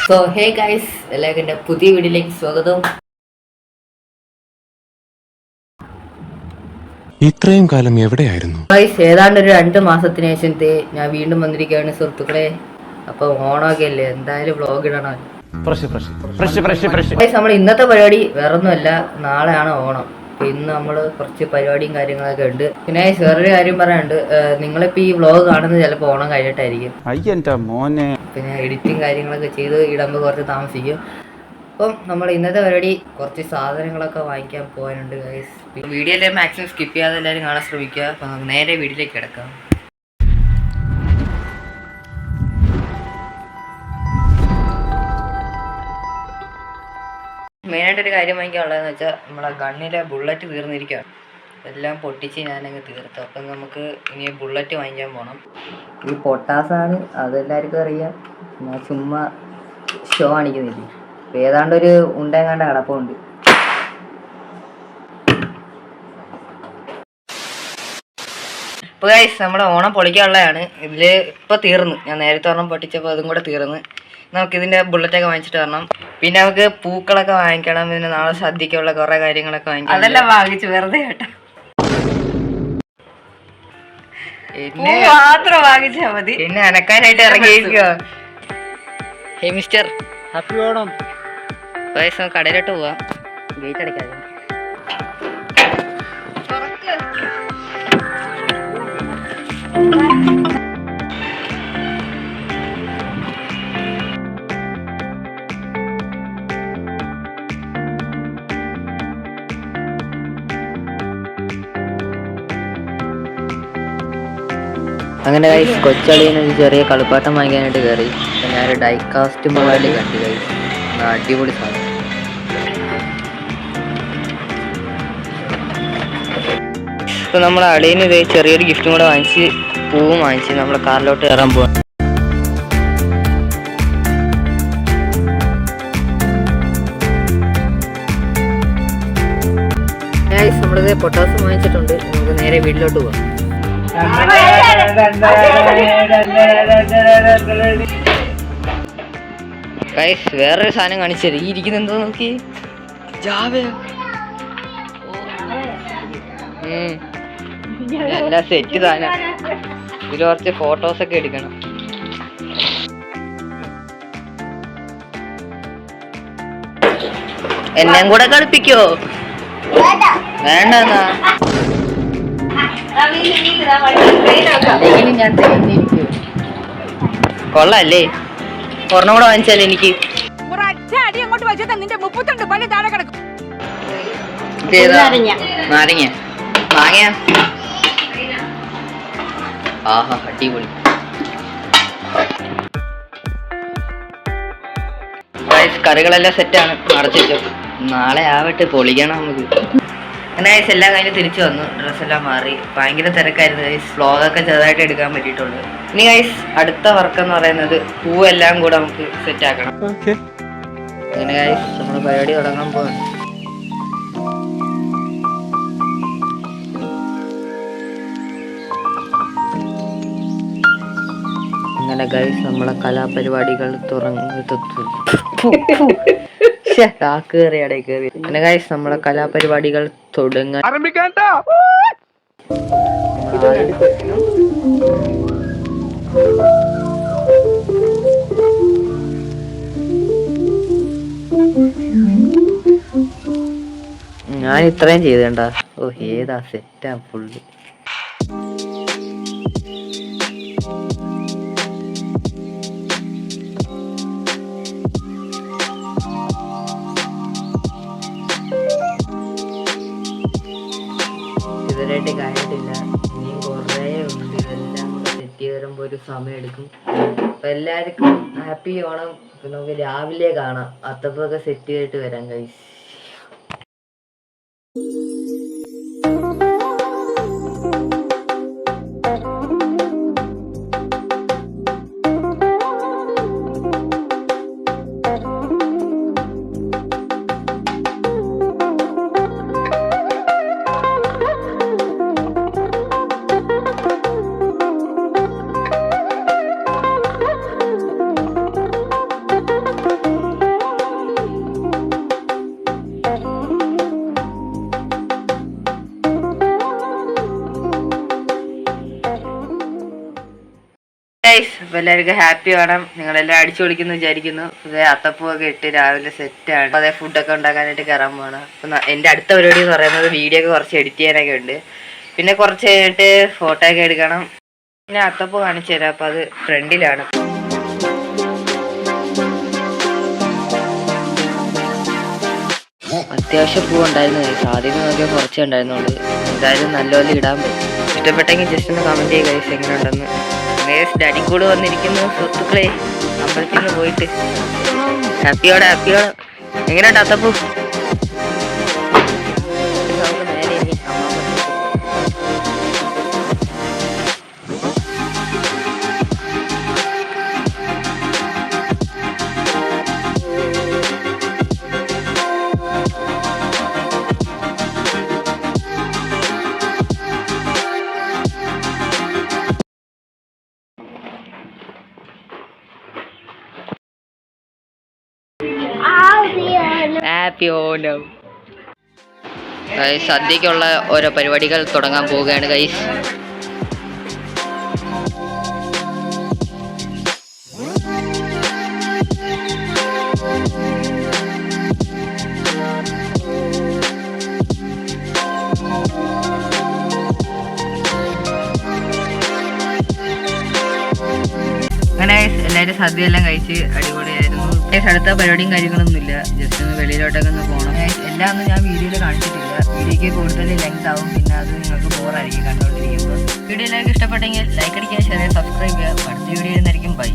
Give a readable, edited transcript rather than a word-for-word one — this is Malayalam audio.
സോ ഹേ ഗൈസ്, എല്ലാവർക്കും എൻ്റെ പുതിയ വീഡിയോയിലേക്ക് സ്വാഗതം. ഇത്രയും കാലം എവിടെയായിരുന്നു ഗൈസ്? ഏതാണ്ട് ഒരു 2 മാസത്തിന് ശേഷം ഞാൻ വീണ്ടും വന്നിരിക്കുകയാണ് സുഹൃത്തുക്കളെ. അപ്പോൾ ഓണമൊക്കെ അല്ലേ, എന്തായാലും വ്ളോഗ് ഇടണം. ഗൈസ്, നമ്മൾ ഇന്നത്തെ പരിപാടി വേറൊന്നുമല്ല, നാളെയാണ് ഓണം. അപ്പോൾ ഇന്ന് നമ്മൾ കുറച്ച് പരിപാടിയും കാര്യങ്ങളൊക്കെ ഉണ്ട്. പിന്നെ വേറൊരു കാര്യം പറയാനുണ്ട്, നിങ്ങളിപ്പോൾ ഈ വ്ളോഗ് കാണുന്നത് ചിലപ്പോൾ ഓണം കഴിഞ്ഞിട്ടായിരിക്കും. പിന്നെ എഡിറ്റിങ് കാര്യങ്ങളൊക്കെ ചെയ്ത് ഇടുമ്പോൾ കുറച്ച് താമസിക്കും. അപ്പം നമ്മൾ ഇന്നത്തെ പരിപാടി കുറച്ച് സാധനങ്ങളൊക്കെ വാങ്ങിക്കാൻ പോകാനുണ്ട് ഗൈസ്. വീഡിയോയിലെ മാക്സിമം സ്കിപ്പ് ചെയ്യാതെ എല്ലാവരും കാണാൻ ശ്രമിക്കുക. അപ്പം നമുക്ക് നേരെ വീഡിയോയിലേക്ക് കിടക്കാം. മെയിനായിട്ടൊരു കാര്യം വാങ്ങിക്കാനുള്ളതെന്ന് വെച്ചാൽ നമ്മളെ ഗണ്ണിലെ ബുള്ളറ്റ് തീർന്നിരിക്കുകയാണ്. എല്ലാം പൊട്ടിച്ച് ഞാനങ്ങ് തീർത്തു. അപ്പം നമുക്ക് ഇനി ബുള്ളറ്റ് വാങ്ങിക്കാൻ പോകണം. ഈ പൊട്ടാസാണ്, അതെല്ലാവർക്കും അറിയാം. ഞാൻ ചുമ്മാ ഷോ കാണിക്കുന്നില്ല. അപ്പം ഏതാണ്ടൊരു ഉണ്ടെങ്ങാണ്ട് കിടപ്പുണ്ട്. ഇപ്പോൾ ഗൈസ്, നമ്മുടെ ഓണം പൊളിക്കാനുള്ളതാണ്. ഇതിൽ ഇപ്പോൾ തീർന്നു. ഞാൻ നേരത്തെ ഒരെണ്ണം പൊട്ടിച്ചപ്പോൾ അതും കൂടെ തീർന്ന്. നമുക്കിതിൻ്റെ ബുള്ളറ്റൊക്കെ വാങ്ങിച്ചിട്ട് വരണം. പിന്നെ നമുക്ക് പൂക്കളൊക്കെ വാങ്ങിക്കണം. പിന്നെ നാളെ സദ്യക്കുള്ള കുറേ കാര്യങ്ങളൊക്കെ വാങ്ങിക്കണം. അതെല്ലാം വാങ്ങിച്ചു വെറുതെ കേട്ടോ. പിന്നെ മാത്രം വാങ്ങിച്ചാൽ മതി. പിന്നെ അനക്കാനായിട്ട് ഇറങ്ങിയിരിക്കുക. Hey mister, happy Onam. Guys, നമുക്ക് കടയിലോട്ട് പോവാം. ഗേറ്റ് അടയ്ക്കാതെ. അങ്ങനെ ഗൈസ്, കൊച്ചളിയിൽ നിന്ന് ചെറിയ കളിപ്പാട്ടം വാങ്ങിക്കാനായിട്ട് കയറി. അപ്പം ഞാനൊരു ഡൈകാസ്റ്റ് മോഡൽ കണ്ടു ഗൈസ്. അടിപൊളി സാധനം. ഇപ്പം നമ്മൾ അളിയന് ഇത് ചെറിയൊരു ഗിഫ്റ്റും കൂടെ വാങ്ങിച്ച്, പൂവും വാങ്ങിച്ച് നമ്മളെ കാറിലോട്ട് കയറാൻ പോവാം. ഗൈസ്, നമ്മളിത് പൊട്ടാസ് വാങ്ങിച്ചിട്ടുണ്ട്. നമുക്ക് നേരെ വീട്ടിലോട്ട് പോവാം. ഗൈസ്, വേറൊരു സാധനം കാണിച്ചത്. ഈ ഇരിക്കുന്ന എന്തോ നോക്കി, ജാവയോ? എല്ലാം സെറ്റ് സാധനം. ഇതിൽ കുറച്ച് ഫോട്ടോസൊക്കെ എടുക്കണം. എന്നെയും കൂടെ കളിപ്പിക്കോ? വേണ്ടെന്നാ. ഞാൻ തേഞ്ഞിരിക്കും. കൊള്ളല്ലേ? ഒരെണ്ണം കൂടെ വാങ്ങിച്ചാലേ എനിക്ക്. നാരങ്ങ മാങ്ങ. ആഹാ, അടിപൊളി. കറികളെല്ലാം സെറ്റാണ്, അടച്ചു. നാളെ ആവട്ടെ, പൊളിക്കണം നമുക്ക്. അങ്ങനെ ഗൈസ്, എല്ലാം കഴിഞ്ഞ് തിരിച്ചു വന്നു. ഡ്രസ്സെല്ലാം മാറി. ഭയങ്കര തിരക്കായിരുന്നു ഗൈസ്. വ്ളോഗൊക്കെ ചെറുതായിട്ട് എടുക്കാൻ പറ്റിയിട്ടുള്ളൂ. ഇനി ഗൈസ്, അടുത്ത വർക്ക് എന്ന് പറയുന്നത് പൂവെല്ലാം കൂടെ നമുക്ക് സെറ്റ് ആക്കണം. അങ്ങനെ ഗൈസ്, നമ്മുടെ പരിപാടി തുടങ്ങാൻ പോവാണ്. അങ്ങനെ ഗൈസ്, നമ്മളെ കലാപരിപാടികൾ അങ്ങനെ ഗൈസ്, നമ്മളെ കലാപരിപാടികൾ തുടങ്ങാൻ. ഞാൻ ഇത്രയും ചെയ്തേണ്ട. ഓ, ഏതാ സെറ്റാ ഫുള്ള്. ഇതുവരെയായിട്ട് കഴിഞ്ഞിട്ടില്ല. ഇനിയും കുറേ ഉണ്ട്. ഇതെല്ലാം കൂടെ സെറ്റ് ചെയ്ത് വരുമ്പോൾ ഒരു സമയം എടുക്കും. അപ്പം എല്ലാവർക്കും ഹാപ്പി ഓണം. ഇപ്പം നമുക്ക് രാവിലെ കാണാം. അത്തപ്പൊക്കെ സെറ്റ് ചെയ്തിട്ട് വരാം ഗൈസ്. ഗൈസ്, അപ്പോൾ എല്ലാവർക്കും ഹാപ്പി വേണം. നിങ്ങളെല്ലാം അടിച്ചു പൊളിക്കുന്നു വിചാരിക്കുന്നു. ഇതേ അത്തപ്പൂവൊക്കെ ഇട്ട് രാവിലെ സെറ്റാണ്. അപ്പോൾ അതേ ഫുഡൊക്കെ ഉണ്ടാക്കാനായിട്ട് കയറാൻ പോകണം. അപ്പം എൻ്റെ അടുത്ത പരിപാടി എന്ന് പറയുന്നത് വീഡിയോ ഒക്കെ കുറച്ച് എഡിറ്റ് ചെയ്യാനൊക്കെ ഉണ്ട്. പിന്നെ കുറച്ച് കഴിഞ്ഞിട്ട് ഫോട്ടോ ഒക്കെ എടുക്കണം. പിന്നെ അത്തപ്പൂ കാണിച്ചു തരാം. അപ്പോൾ അത് ഫ്രണ്ടിലാണ്. അത്യാവശ്യം പൂ ഉണ്ടായിരുന്നു. ആദ്യമേ നോക്കിയാൽ കുറച്ചേ ഉണ്ടായിരുന്നുള്ളൂ. എന്തായാലും നല്ലപോലെ ഇടാൻ പറ്റും. ഇഷ്ടപ്പെട്ടെങ്കിൽ ജസ്റ്റ് ഒന്ന് കമൻറ്റ് ചെയ്യുക ഗൈസ് എങ്ങനെ ഉണ്ടെന്ന്. ഡാഡി കൂടെ വന്നിരിക്കുന്നു സുഹൃത്തുക്കളെ. അമ്പലത്തിൽ നിന്ന് പോയിട്ട് ഹാപ്പിയോടെ എങ്ങനെയുണ്ട് അത്തപ്പൂ? ഹാപ്പി ഓണം. സദ്യക്കുള്ള ഓരോ പരിപാടികൾ തുടങ്ങാൻ പോവുകയാണ് ഗൈസ്. അങ്ങനെ എല്ലാവരും സദ്യ എല്ലാം കഴിച്ച് അടിപൊളിയായിരുന്നു. അടുത്ത പരിപാടിയും കാര്യങ്ങളൊന്നും ഇല്ല. ജസ്റ്റ് ഒന്ന് വെളിയിലോട്ടൊക്കെ ഒന്ന് പോകണം. എല്ലാം ഒന്നും ഞാൻ വീഡിയോയിൽ കാണിച്ചിട്ടില്ല. വീഡിയോക്ക് കൂടുതൽ ലെങ്ത് ആവും. പിന്നെ അത് നിങ്ങൾക്ക് ബോറായിരിക്കും കണ്ടുകൊണ്ടിരിക്കുമ്പോൾ. വീഡിയോ എല്ലാവർക്കും ഇഷ്ടപ്പെട്ടെങ്കിൽ ലൈക്ക് അടിക്കാൻ, ഷെയർ, സബ്സ്ക്രൈബ് ചെയ്യുക. അടുത്ത വീഡിയോ ആയിരിക്കും. ബൈ.